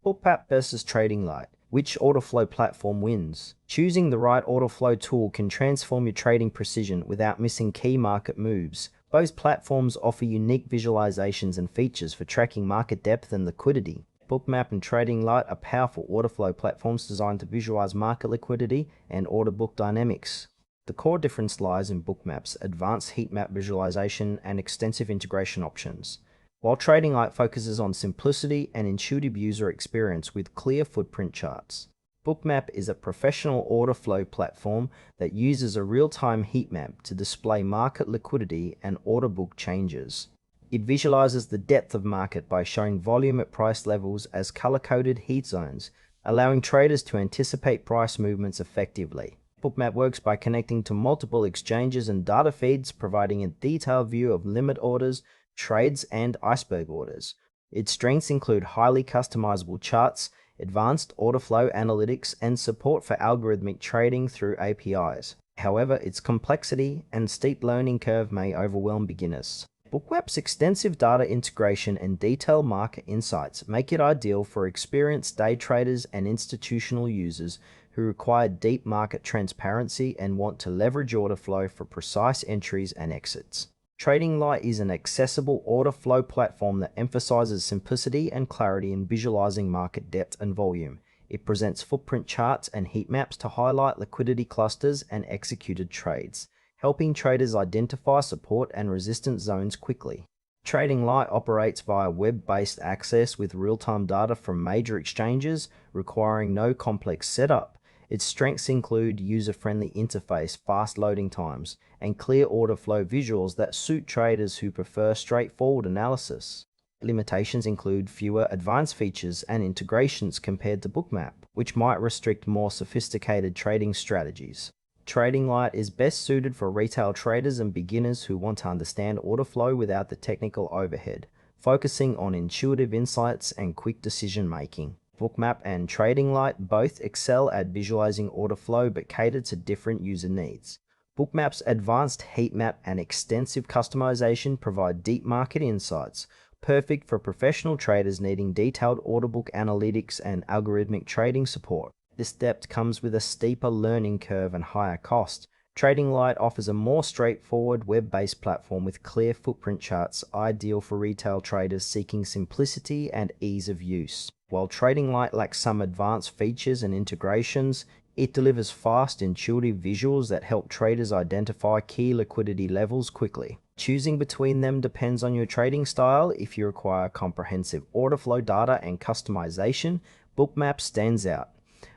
Bookmap versus TradingLite. Which order flow platform wins? Choosing the right order flow tool can transform your trading precision without missing key market moves. Both platforms offer unique visualizations and features for tracking market depth and liquidity. Bookmap and TradingLite are powerful order flow platforms designed to visualize market liquidity and order book dynamics. The core difference lies in Bookmap's advanced heat map visualization and extensive integration options, while TradingLite focuses on simplicity and intuitive user experience with clear footprint charts. Bookmap is a professional order flow platform that uses a real-time heat map to display market liquidity and order book changes. It visualizes the depth of market by showing volume at price levels as color-coded heat zones, allowing traders to anticipate price movements effectively. Bookmap works by connecting to multiple exchanges and data feeds, providing a detailed view of limit orders, trades, and iceberg orders. Its strengths include highly customizable charts, advanced order flow analytics, and support for algorithmic trading through APIs. However, its complexity and steep learning curve may overwhelm beginners. Bookmap's extensive data integration and detailed market insights make it ideal for experienced day traders and institutional users who require deep market transparency and want to leverage order flow for precise entries and exits. TradingLite is an accessible order flow platform that emphasizes simplicity and clarity in visualizing market depth and volume. It presents footprint charts and heat maps to highlight liquidity clusters and executed trades, helping traders identify support and resistance zones quickly. TradingLite operates via web-based access with real-time data from major exchanges, requiring no complex setup. Its strengths include user-friendly interface, fast loading times, and clear order flow visuals that suit traders who prefer straightforward analysis. Limitations include fewer advanced features and integrations compared to Bookmap, which might restrict more sophisticated trading strategies. TradingLite is best suited for retail traders and beginners who want to understand order flow without the technical overhead, focusing on intuitive insights and quick decision-making. Bookmap and TradingLite both excel at visualizing order flow but cater to different user needs. Bookmap's advanced heat map and extensive customization provide deep market insights, perfect for professional traders needing detailed order book analytics and algorithmic trading support. This depth comes with a steeper learning curve and higher cost. TradingLite offers a more straightforward web-based platform with clear footprint charts, ideal for retail traders seeking simplicity and ease of use. While TradingLite lacks some advanced features and integrations, it delivers fast, intuitive visuals that help traders identify key liquidity levels quickly. Choosing between them depends on your trading style. If you require comprehensive order flow data and customization, Bookmap stands out.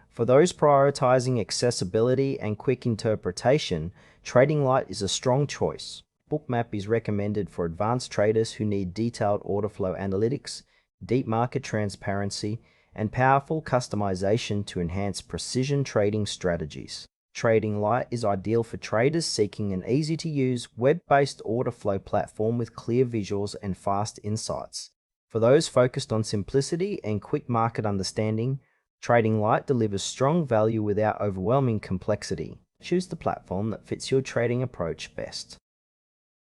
For those prioritizing accessibility and quick interpretation, TradingLite is a strong choice. Bookmap is recommended for advanced traders who need detailed order flow analytics, deep market transparency, and powerful customization to enhance precision trading strategies. TradingLite is ideal for traders seeking an easy-to-use, web-based order flow platform with clear visuals and fast insights. For those focused on simplicity and quick market understanding, TradingLite delivers strong value without overwhelming complexity. Choose the platform that fits your trading approach best.